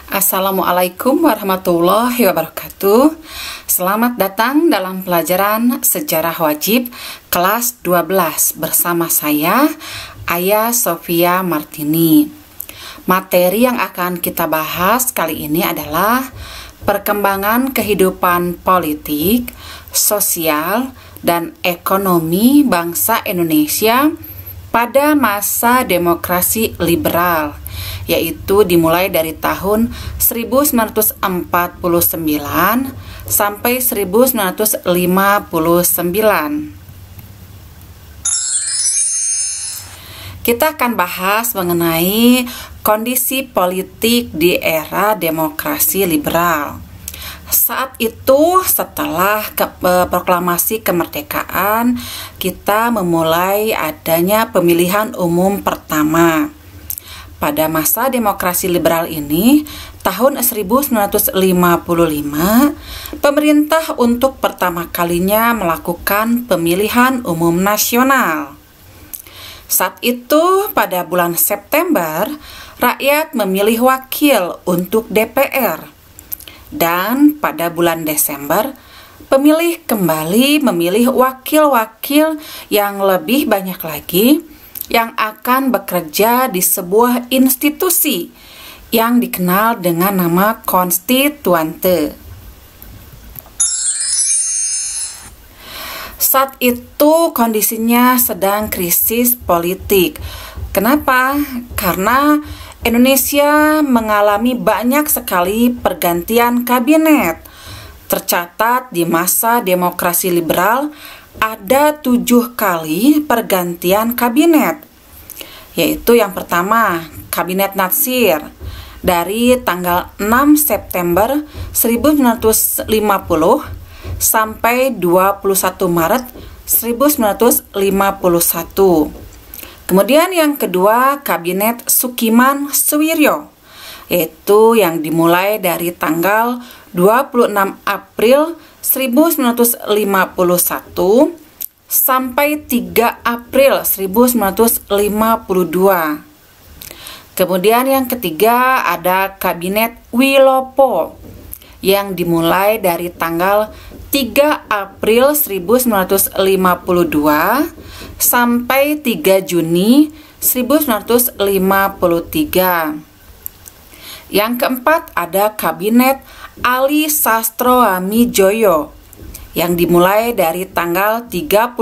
Assalamualaikum warahmatullahi wabarakatuh. Selamat datang dalam pelajaran Sejarah Wajib kelas 12 bersama saya, Ayah Sofia Martini. Materi yang akan kita bahas kali ini adalah perkembangan kehidupan politik, sosial, dan ekonomi bangsa Indonesia pada masa demokrasi liberal, yaitu dimulai dari tahun 1949 sampai 1959. Kita akan bahas mengenai kondisi politik di era demokrasi liberal. Saat itu, setelah proklamasi kemerdekaan, kita memulai adanya pemilihan umum pertama. Pada masa demokrasi liberal ini, tahun 1955, pemerintah untuk pertama kalinya melakukan pemilihan umum nasional. Saat itu, pada bulan September, rakyat memilih wakil untuk DPR. Dan pada bulan Desember, pemilih kembali memilih wakil-wakil yang lebih banyak lagi yang akan bekerja di sebuah institusi yang dikenal dengan nama konstituante. Saat itu kondisinya sedang krisis politik. Kenapa? Karena Indonesia mengalami banyak sekali pergantian kabinet. Tercatat di masa demokrasi liberal ada 7 kali pergantian kabinet. Yaitu yang pertama, Kabinet Natsir dari tanggal 6 September 1950 sampai 21 Maret 1951. Kemudian yang kedua, Kabinet Sukiman Suwiryo, yaitu yang dimulai dari tanggal 26 April 1951 sampai 3 April 1952. Kemudian yang ketiga ada Kabinet Wilopo, yang dimulai dari tanggal 3 April 1952 sampai 3 Juni 1953. Yang keempat ada Kabinet Ali Sastro Amijoyo, yang dimulai dari tanggal 31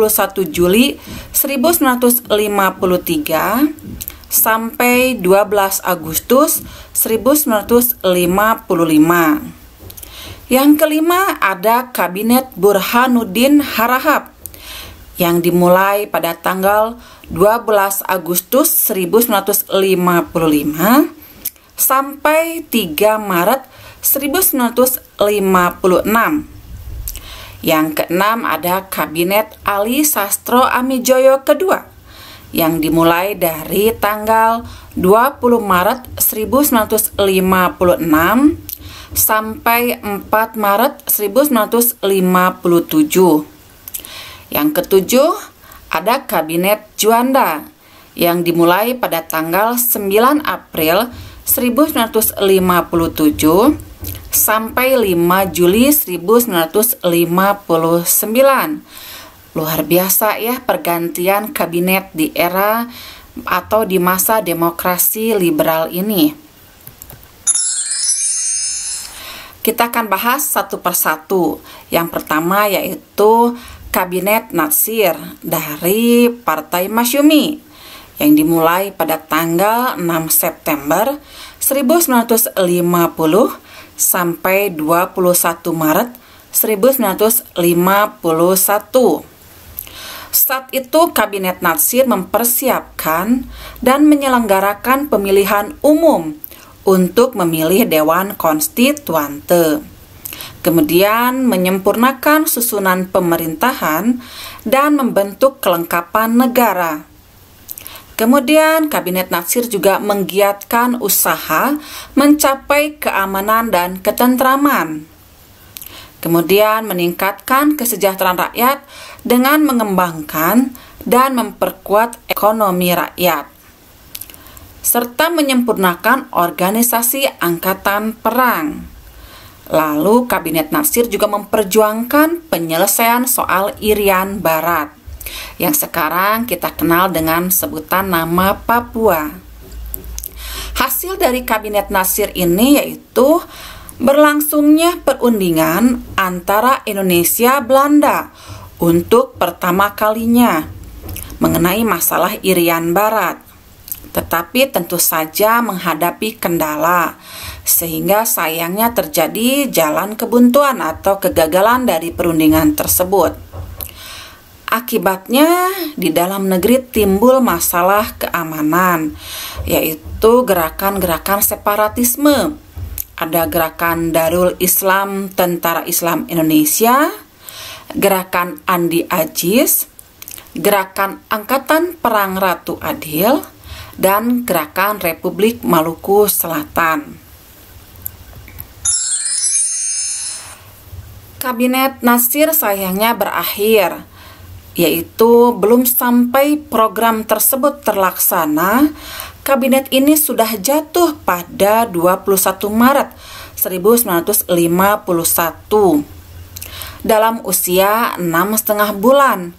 Juli 1953 sampai 12 Agustus 1955. Yang kelima ada Kabinet Burhanuddin Harahap, yang dimulai pada tanggal 12 Agustus 1955 sampai 3 Maret 1956. Yang keenam ada Kabinet Ali Sastro Amijoyo kedua, yang dimulai dari tanggal 20 Maret 1956 sampai 4 Maret 1957. Yang ketujuh ada Kabinet Juanda, yang dimulai pada tanggal 9 April 1957 sampai 5 Juli 1959. Luar biasa ya pergantian kabinet di era atau di masa demokrasi liberal ini. Kita akan bahas satu persatu. Yang pertama yaitu Kabinet Natsir dari Partai Masyumi, yang dimulai pada tanggal 6 September 1950 sampai 21 Maret 1951. Saat itu Kabinet Natsir mempersiapkan dan menyelenggarakan pemilihan umum untuk memilih Dewan Konstituante. Kemudian menyempurnakan susunan pemerintahan dan membentuk kelengkapan negara. Kemudian Kabinet Natsir juga menggiatkan usaha mencapai keamanan dan ketentraman. Kemudian meningkatkan kesejahteraan rakyat dengan mengembangkan dan memperkuat ekonomi rakyat. serta menyempurnakan organisasi angkatan perang. Lalu Kabinet Natsir juga memperjuangkan penyelesaian soal Irian Barat, yang sekarang kita kenal dengan sebutan nama Papua. Hasil dari Kabinet Natsir ini yaitu berlangsungnya perundingan antara Indonesia Belanda untuk pertama kalinya mengenai masalah Irian Barat. Tetapi tentu saja menghadapi kendala, sehingga sayangnya terjadi jalan kebuntuan atau kegagalan dari perundingan tersebut. Akibatnya di dalam negeri timbul masalah keamanan, yaitu gerakan-gerakan separatisme. Ada gerakan Darul Islam Tentara Islam Indonesia, gerakan Andi Ajis, gerakan Angkatan Perang Ratu Adil, dan gerakan Republik Maluku Selatan. Kabinet Natsir sayangnya berakhir, yaitu belum sampai program tersebut terlaksana. Kabinet ini sudah jatuh pada 21 Maret 1951 dalam usia 6,5 bulan,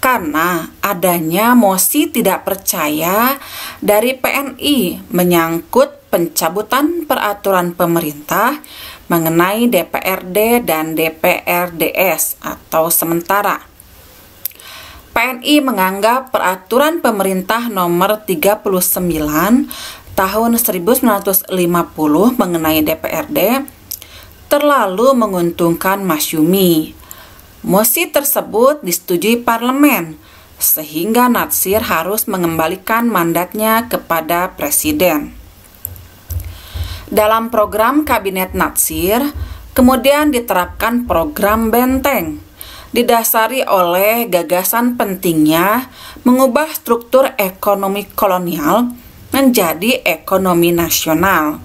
karena adanya mosi tidak percaya dari PNI menyangkut pencabutan peraturan pemerintah mengenai DPRD dan DPRDS atau sementara. PNI menganggap peraturan pemerintah nomor 39 tahun 1950 mengenai DPRD terlalu menguntungkan Masyumi. Mosi tersebut disetujui parlemen, sehingga Natsir harus mengembalikan mandatnya kepada presiden. Dalam program Kabinet Natsir, kemudian diterapkan program Benteng, didasari oleh gagasan pentingnya mengubah struktur ekonomi kolonial menjadi ekonomi nasional.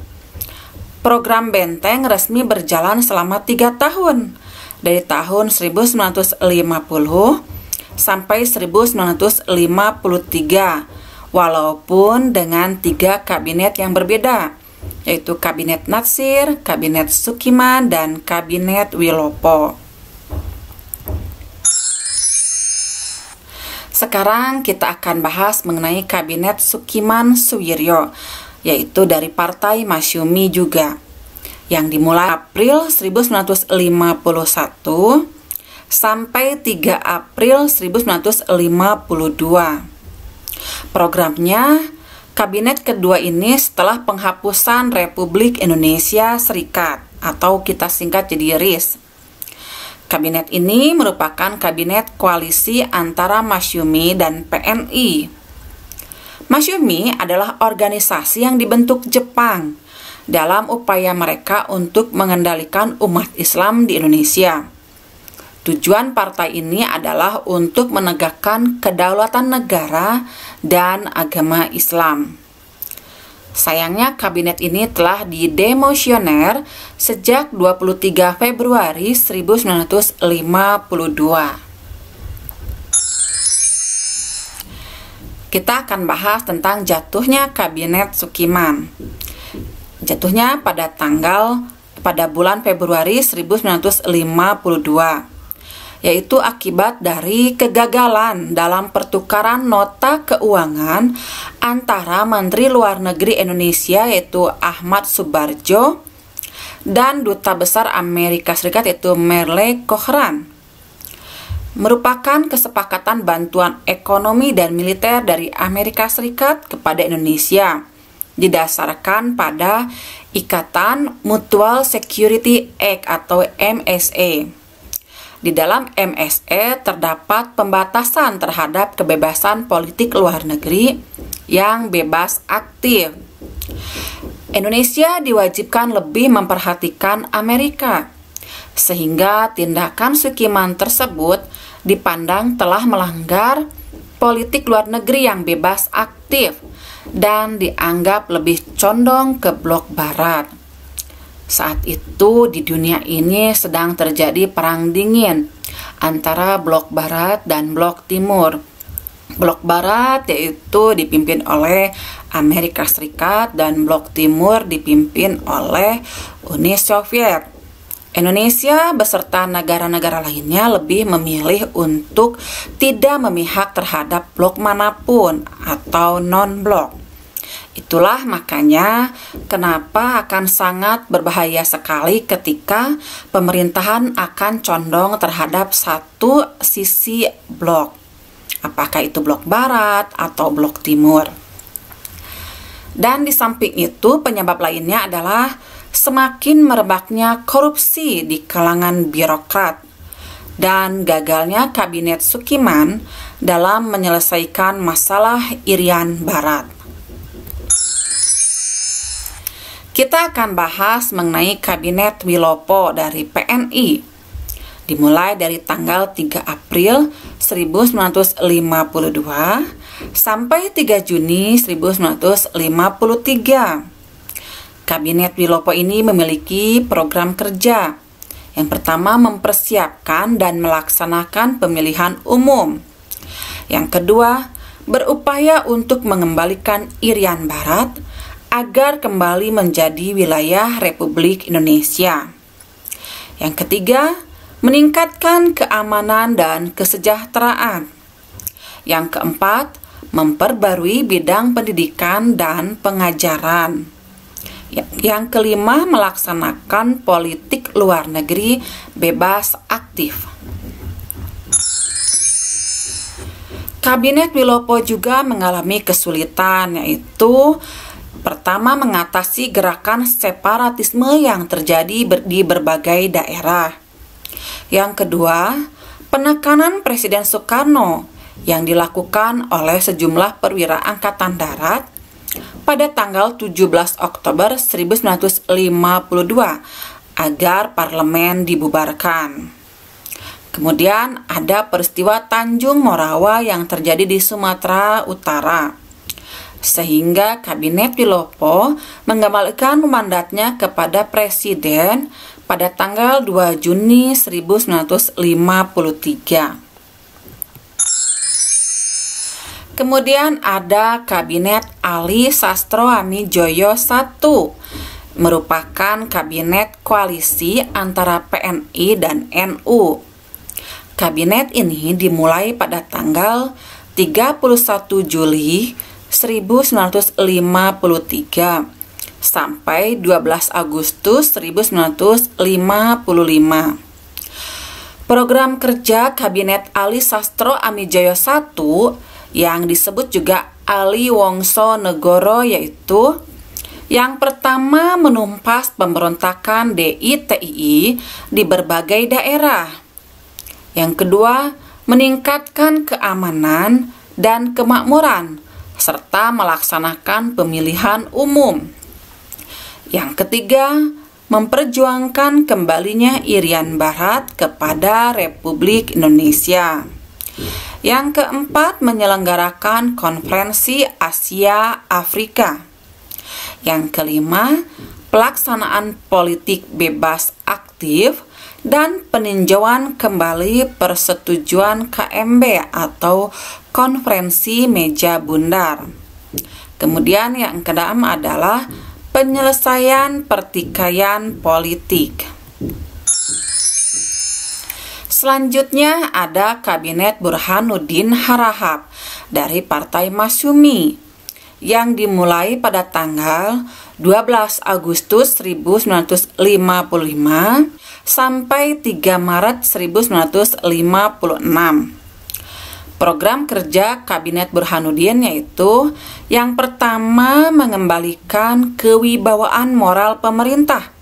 Program Benteng resmi berjalan selama 3 tahun, dari tahun 1950 sampai 1953, walaupun dengan 3 kabinet yang berbeda, yaitu Kabinet Natsir, Kabinet Sukiman, dan Kabinet Wilopo. Sekarang kita akan bahas mengenai Kabinet Sukiman Suwiryo, yaitu dari Partai Masyumi juga, yang dimulai April 1951 sampai 3 April 1952. Programnya, kabinet kedua ini setelah penghapusan Republik Indonesia Serikat atau kita singkat jadi RIS. Kabinet ini merupakan kabinet koalisi antara Masyumi dan PNI. Masyumi adalah organisasi yang dibentuk Jepang dalam upaya mereka untuk mengendalikan umat Islam di Indonesia. Tujuan partai ini adalah untuk menegakkan kedaulatan negara dan agama Islam. Sayangnya kabinet ini telah didemosioner sejak 23 Februari 1952. Kita akan bahas tentang jatuhnya Kabinet Sukiman. Jatuhnya pada bulan Februari 1952, yaitu akibat dari kegagalan dalam pertukaran nota keuangan antara Menteri Luar Negeri Indonesia yaitu Ahmad Subarjo dan Duta Besar Amerika Serikat yaitu Merle Cochran. Merupakan kesepakatan bantuan ekonomi dan militer dari Amerika Serikat kepada Indonesia, didasarkan pada Ikatan Mutual Security Act atau MSA. Di dalam MSA terdapat pembatasan terhadap kebebasan politik luar negeri yang bebas aktif. Indonesia diwajibkan lebih memperhatikan Amerika, sehingga tindakan Sukiman tersebut dipandang telah melanggar politik luar negeri yang bebas aktif dan dianggap lebih condong ke blok barat. Saat itu di dunia ini sedang terjadi perang dingin antara blok barat dan blok timur. Blok Barat yaitu dipimpin oleh Amerika Serikat dan Blok Timur dipimpin oleh Uni Soviet. Indonesia beserta negara-negara lainnya lebih memilih untuk tidak memihak terhadap blok manapun atau non-blok. Itulah makanya kenapa akan sangat berbahaya sekali ketika pemerintahan akan condong terhadap satu sisi blok. Apakah itu blok barat atau blok timur. Dan di samping itu penyebab lainnya adalah semakin merebaknya korupsi di kalangan birokrat dan gagalnya kabinet Sukiman dalam menyelesaikan masalah Irian Barat. Kita akan bahas mengenai kabinet Wilopo dari PNI, dimulai dari tanggal 3 April 1952 sampai 3 Juni 1953. Kabinet Wilopo ini memiliki program kerja. Yang pertama, mempersiapkan dan melaksanakan pemilihan umum. Yang kedua, berupaya untuk mengembalikan Irian Barat agar kembali menjadi wilayah Republik Indonesia. Yang ketiga, meningkatkan keamanan dan kesejahteraan. Yang keempat, memperbarui bidang pendidikan dan pengajaran. Yang kelima, melaksanakan politik luar negeri bebas aktif. Kabinet Wilopo juga mengalami kesulitan, yaitu pertama, mengatasi gerakan separatisme yang terjadi di berbagai daerah. Yang kedua, penekanan Presiden Soekarno yang dilakukan oleh sejumlah perwira Angkatan Darat pada tanggal 17 Oktober 1952 agar parlemen dibubarkan. Kemudian ada peristiwa Tanjung Morawa yang terjadi di Sumatera Utara, sehingga Kabinet Wilopo mengembalikan mandatnya kepada Presiden pada tanggal 2 Juni 1953. Kemudian ada Kabinet Ali Sastro Amijoyo I, merupakan kabinet koalisi antara PNI dan NU. Kabinet ini dimulai pada tanggal 31 Juli 1953 sampai 12 Agustus 1955. Program kerja Kabinet Ali Sastro Amijoyo I yang disebut juga Ali Wongso Negoro yaitu yang pertama, menumpas pemberontakan DITII di berbagai daerah. Yang kedua, meningkatkan keamanan dan kemakmuran serta melaksanakan pemilihan umum. Yang ketiga, memperjuangkan kembalinya Irian Barat kepada Republik Indonesia. Yang keempat, menyelenggarakan Konferensi Asia Afrika. Yang kelima, pelaksanaan politik bebas aktif dan peninjauan kembali persetujuan KMB atau Konferensi Meja Bundar. Kemudian yang keenam adalah penyelesaian pertikaian politik. Selanjutnya ada Kabinet Burhanuddin Harahap dari Partai Masyumi yang dimulai pada tanggal 12 Agustus 1955 sampai 3 Maret 1956. Program kerja Kabinet Burhanuddin yaitu yang pertama, mengembalikan kewibawaan moral pemerintah.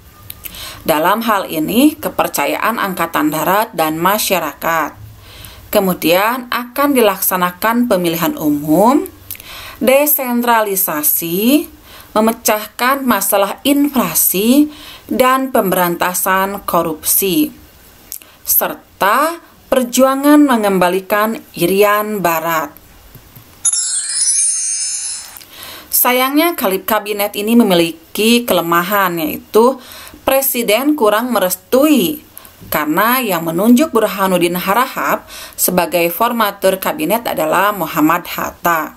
Dalam hal ini, kepercayaan Angkatan Darat dan masyarakat. Kemudian akan dilaksanakan pemilihan umum, desentralisasi, memecahkan masalah inflasi dan pemberantasan korupsi, serta perjuangan mengembalikan Irian Barat. Sayangnya kabinet ini memiliki kelemahan, yaitu Presiden kurang merestui karena yang menunjuk Burhanuddin Harahap sebagai formatur kabinet adalah Muhammad Hatta.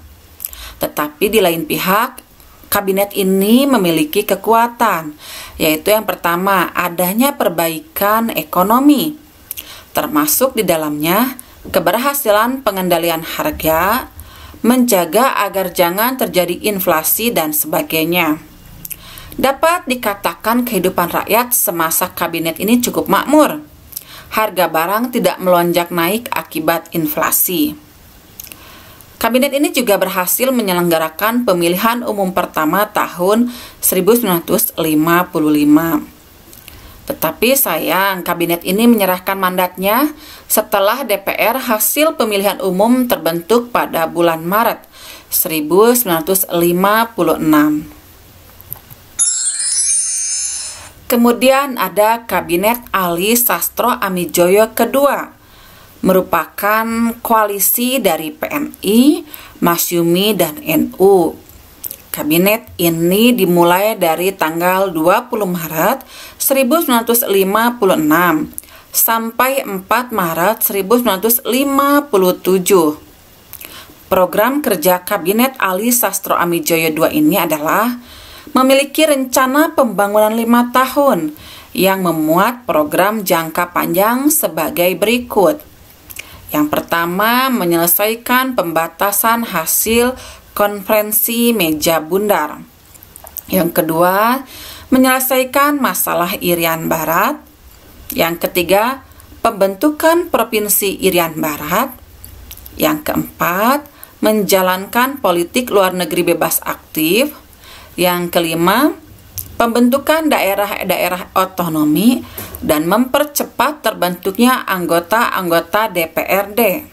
Tetapi di lain pihak, kabinet ini memiliki kekuatan, yaitu yang pertama, adanya perbaikan ekonomi, termasuk di dalamnya keberhasilan pengendalian harga, menjaga agar jangan terjadi inflasi dan sebagainya. Dapat dikatakan kehidupan rakyat semasa kabinet ini cukup makmur. Harga barang tidak melonjak naik akibat inflasi. Kabinet ini juga berhasil menyelenggarakan pemilihan umum pertama tahun 1955. Tetapi sayang, kabinet ini menyerahkan mandatnya setelah DPR hasil pemilihan umum terbentuk pada bulan Maret 1956. Kemudian ada Kabinet Ali Sastro Amijoyo kedua, merupakan koalisi dari PNI, Masyumi, dan NU. Kabinet ini dimulai dari tanggal 20 Maret 1956 sampai 4 Maret 1957. Program kerja Kabinet Ali Sastro Amijoyo II ini adalah memiliki rencana pembangunan 5 tahun yang memuat program jangka panjang sebagai berikut. Yang pertama, menyelesaikan pembatasan hasil konferensi meja bundar. Yang kedua, menyelesaikan masalah Irian Barat. Yang ketiga, pembentukan Provinsi Irian Barat. Yang keempat, menjalankan politik luar negeri bebas aktif. Yang kelima, pembentukan daerah-daerah otonomi dan mempercepat terbentuknya anggota-anggota DPRD.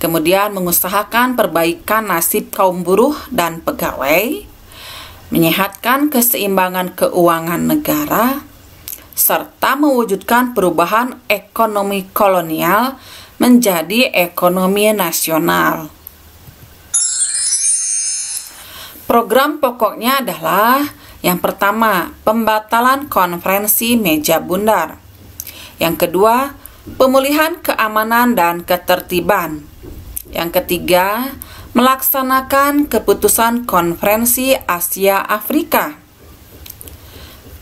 Kemudian mengusahakan perbaikan nasib kaum buruh dan pegawai, menyehatkan keseimbangan keuangan negara, serta mewujudkan perubahan ekonomi kolonial menjadi ekonomi nasional. Program pokoknya adalah yang pertama, pembatalan konferensi meja bundar. Yang kedua, pemulihan keamanan dan ketertiban. Yang ketiga, melaksanakan keputusan konferensi Asia Afrika.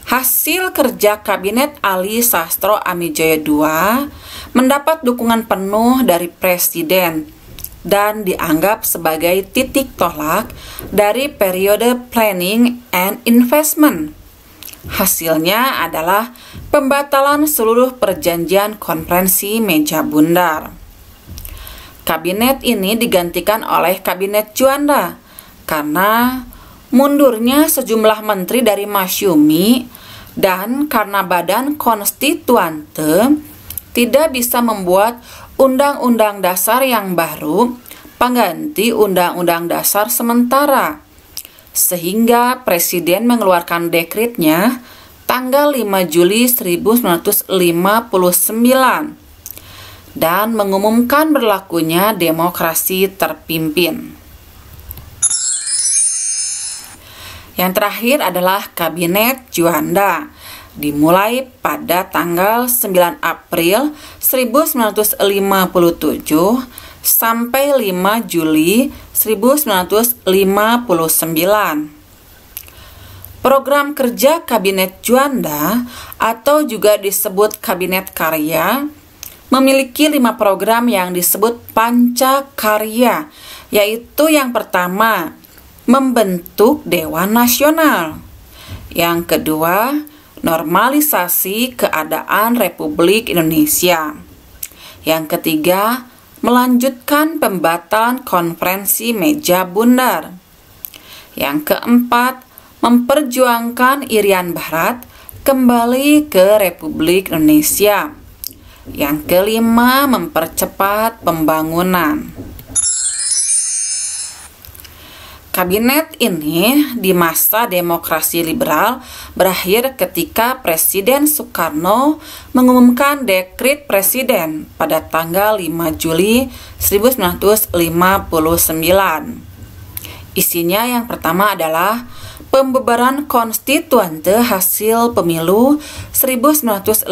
Hasil kerja Kabinet Ali Sastro Amijoyo II mendapat dukungan penuh dari Presiden dan dianggap sebagai titik tolak dari periode planning and investment. Hasilnya adalah pembatalan seluruh perjanjian konferensi meja bundar. Kabinet ini digantikan oleh Kabinet Juanda karena mundurnya sejumlah menteri dari Masyumi dan karena Badan Konstituante tidak bisa membuat Undang-Undang Dasar yang baru pengganti Undang-Undang Dasar sementara, sehingga Presiden mengeluarkan dekretnya tanggal 5 Juli 1959 dan mengumumkan berlakunya demokrasi terpimpin. Yang terakhir adalah Kabinet Juanda, dimulai pada tanggal 9 April 1957 sampai 5 Juli 1959. Program kerja Kabinet Juanda atau juga disebut Kabinet Karya memiliki 5 program yang disebut Pancakarya, yaitu yang pertama, membentuk Dewan Nasional. Yang kedua, normalisasi keadaan Republik Indonesia. Yang ketiga, melanjutkan pembatalan konferensi meja bundar. Yang keempat, memperjuangkan Irian Barat kembali ke Republik Indonesia. Yang kelima, mempercepat pembangunan. Kabinet ini di masa demokrasi liberal berakhir ketika Presiden Soekarno mengumumkan dekret Presiden pada tanggal 5 Juli 1959. Isinya yang pertama adalah pembubaran konstituante hasil pemilu 1955.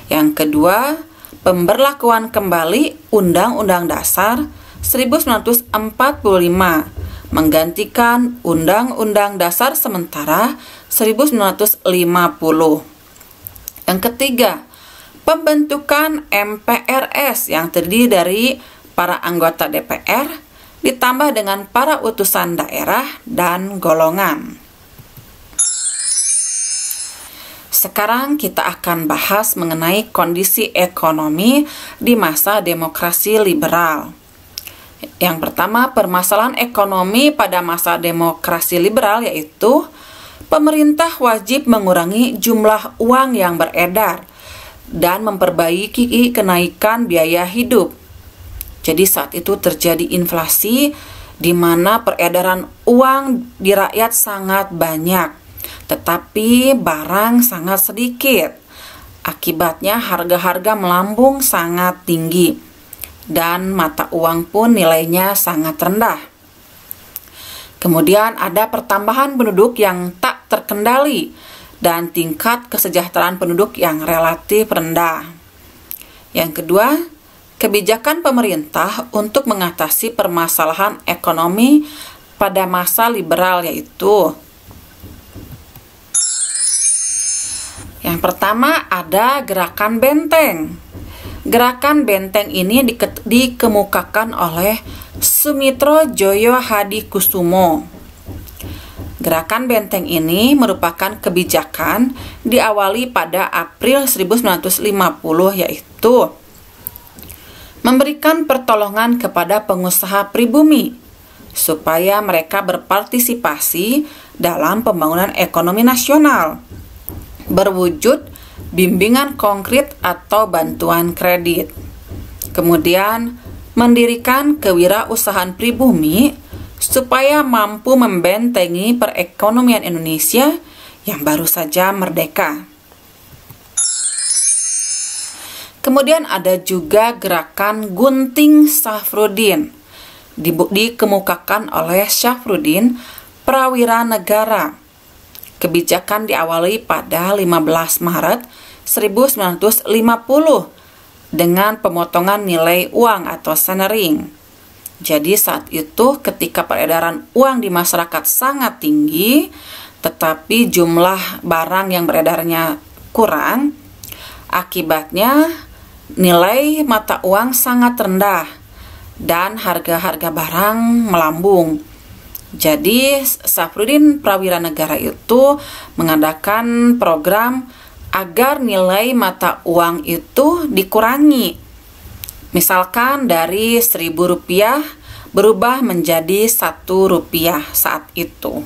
Yang kedua, pemberlakuan kembali Undang-Undang Dasar 1945 menggantikan Undang-Undang Dasar sementara 1950. Yang ketiga, pembentukan MPRS yang terdiri dari para anggota DPR ditambah dengan para utusan daerah dan golongan. Sekarang kita akan bahas mengenai kondisi ekonomi di masa demokrasi liberal. Yang pertama, permasalahan ekonomi pada masa demokrasi liberal yaitu pemerintah wajib mengurangi jumlah uang yang beredar dan memperbaiki kenaikan biaya hidup. Jadi saat itu terjadi inflasi di mana peredaran uang di rakyat sangat banyak, tetapi barang sangat sedikit. Akibatnya harga-harga melambung sangat tinggi dan mata uang pun nilainya sangat rendah. Kemudian ada pertambahan penduduk yang tak terkendali dan tingkat kesejahteraan penduduk yang relatif rendah. Yang kedua, kebijakan pemerintah untuk mengatasi permasalahan ekonomi pada masa liberal yaitu yang pertama ada Gerakan Benteng. Gerakan Benteng ini dikemukakan oleh Sumitro Joyo Hadikusumo. Gerakan Benteng ini merupakan kebijakan diawali pada April 1950 yaitu memberikan pertolongan kepada pengusaha pribumi supaya mereka berpartisipasi dalam pembangunan ekonomi nasional, berwujud bimbingan konkret atau bantuan kredit. Kemudian, mendirikan kewirausahaan pribumi supaya mampu membentengi perekonomian Indonesia yang baru saja merdeka. Kemudian ada juga gerakan Gunting Syafruddin, dikemukakan oleh Syafruddin Prawira Negara. Kebijakan diawali pada 15 Maret 1950 dengan pemotongan nilai uang atau centering. Jadi saat itu ketika peredaran uang di masyarakat sangat tinggi, tetapi jumlah barang yang beredarnya kurang, akibatnya nilai mata uang sangat rendah dan harga-harga barang melambung. Jadi Syafruddin Prawira Negara itu mengadakan program agar nilai mata uang itu dikurangi. Misalkan dari Rp1.000 berubah menjadi Rp1 saat itu.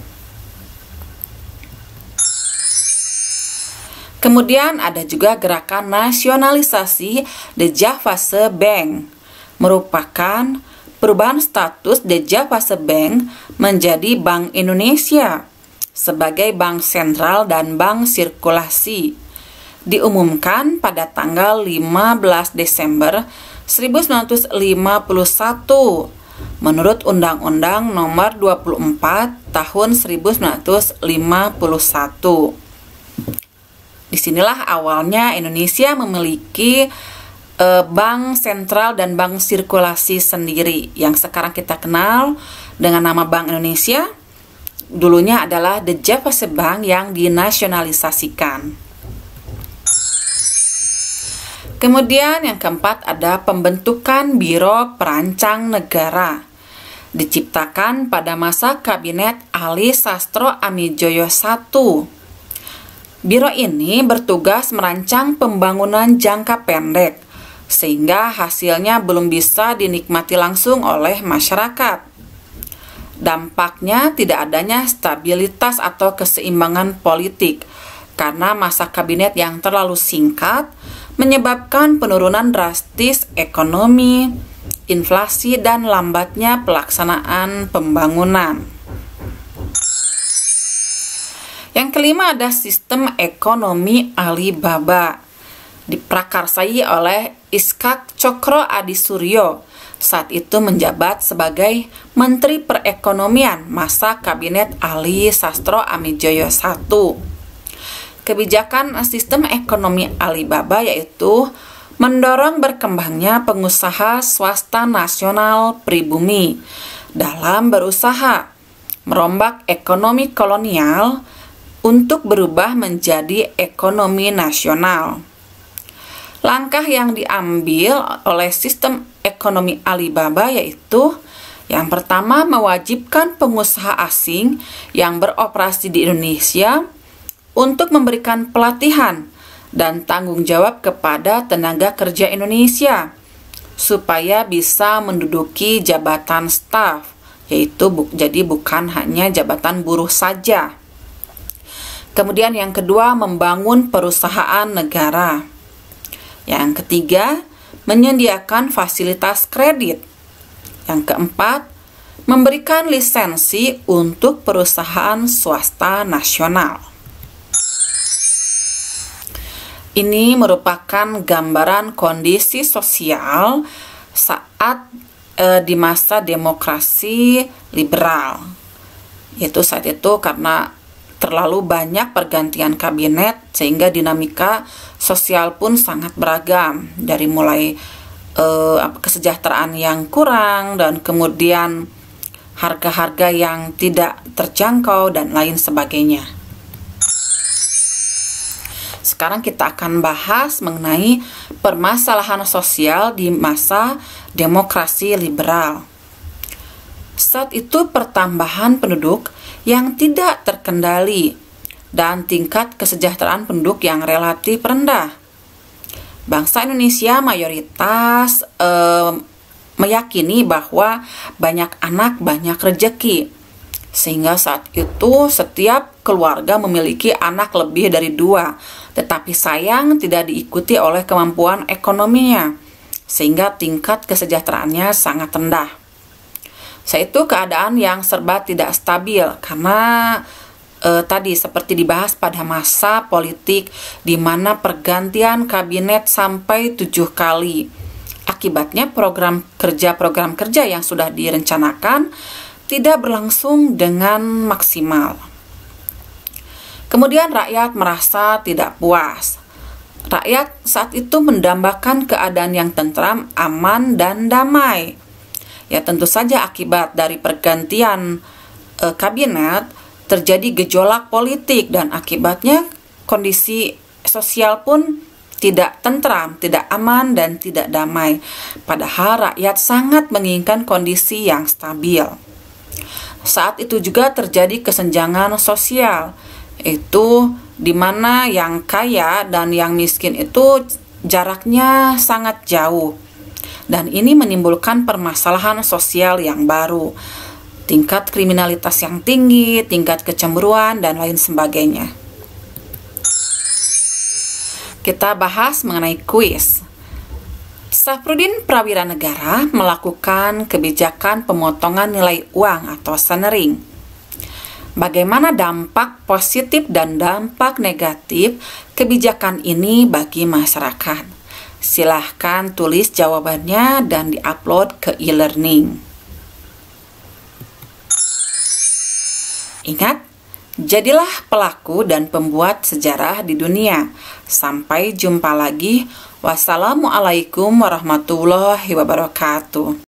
Kemudian ada juga gerakan nasionalisasi The Javase Bank, merupakan perubahan status The Javase Bank menjadi Bank Indonesia sebagai bank sentral dan bank sirkulasi. Diumumkan pada tanggal 15 Desember 1951 menurut Undang-Undang Nomor 24 Tahun 1951. Disinilah awalnya Indonesia memiliki bank sentral dan bank sirkulasi sendiri yang sekarang kita kenal dengan nama Bank Indonesia. Dulunya adalah The Javase Bank yang dinasionalisasikan. Kemudian yang keempat ada pembentukan Biro Perancang Negara. Diciptakan pada masa Kabinet Ali Sastro Amijoyo I. Biro ini bertugas merancang pembangunan jangka pendek, sehingga hasilnya belum bisa dinikmati langsung oleh masyarakat. Dampaknya tidak adanya stabilitas atau keseimbangan politik, karena masa kabinet yang terlalu singkat menyebabkan penurunan drastis ekonomi, inflasi, dan lambatnya pelaksanaan pembangunan. Yang kelima ada sistem ekonomi Alibaba, diprakarsai oleh Iskak Cokro Adisuryo saat itu menjabat sebagai Menteri Perekonomian masa Kabinet Ali Sastro Amijoyo I. Kebijakan sistem ekonomi Alibaba yaitu mendorong berkembangnya pengusaha swasta nasional pribumi dalam berusaha merombak ekonomi kolonial untuk berubah menjadi ekonomi nasional. Langkah yang diambil oleh sistem ekonomi Alibaba yaitu yang pertama mewajibkan pengusaha asing yang beroperasi di Indonesia untuk memberikan pelatihan dan tanggung jawab kepada tenaga kerja Indonesia supaya bisa menduduki jabatan staf, yaitu jadi bukan hanya jabatan buruh saja. Kemudian yang kedua, membangun perusahaan negara. Yang ketiga, menyediakan fasilitas kredit. Yang keempat, memberikan lisensi untuk perusahaan swasta nasional. Ini merupakan gambaran kondisi sosial saat di masa demokrasi liberal. Yaitu saat itu karena terlalu banyak pergantian kabinet sehingga dinamika sosial pun sangat beragam, dari mulai kesejahteraan yang kurang dan kemudian harga-harga yang tidak terjangkau dan lain sebagainya. Sekarang kita akan bahas mengenai permasalahan sosial di masa demokrasi liberal. Saat itu pertambahan penduduk yang tidak terkendali dan tingkat kesejahteraan penduduk yang relatif rendah. Bangsa Indonesia mayoritas meyakini bahwa banyak anak banyak rezeki, sehingga saat itu setiap keluarga memiliki anak lebih dari 2, tetapi sayang tidak diikuti oleh kemampuan ekonominya, sehingga tingkat kesejahteraannya sangat rendah. Saat itu keadaan yang serba tidak stabil karena tadi seperti dibahas pada masa politik di mana pergantian kabinet sampai 7 kali. Akibatnya program kerja yang sudah direncanakan tidak berlangsung dengan maksimal. Kemudian rakyat merasa tidak puas. Rakyat saat itu mendambakan keadaan yang tentram, aman, dan damai. Ya tentu saja akibat dari pergantian kabinet terjadi gejolak politik dan akibatnya kondisi sosial pun tidak tentram, tidak aman, dan tidak damai. Padahal rakyat sangat menginginkan kondisi yang stabil. Saat itu juga terjadi kesenjangan sosial, itu di mana yang kaya dan yang miskin itu jaraknya sangat jauh. Dan ini menimbulkan permasalahan sosial yang baru, tingkat kriminalitas yang tinggi, tingkat kecemburuan, dan lain sebagainya. Kita bahas mengenai kuis. Safruddin Prawira Negara melakukan kebijakan pemotongan nilai uang atau sanering. Bagaimana dampak positif dan dampak negatif kebijakan ini bagi masyarakat? Silahkan tulis jawabannya dan diupload ke e-learning. Ingat, jadilah pelaku dan pembuat sejarah di dunia. Sampai jumpa lagi. Wassalamualaikum warahmatullahi wabarakatuh.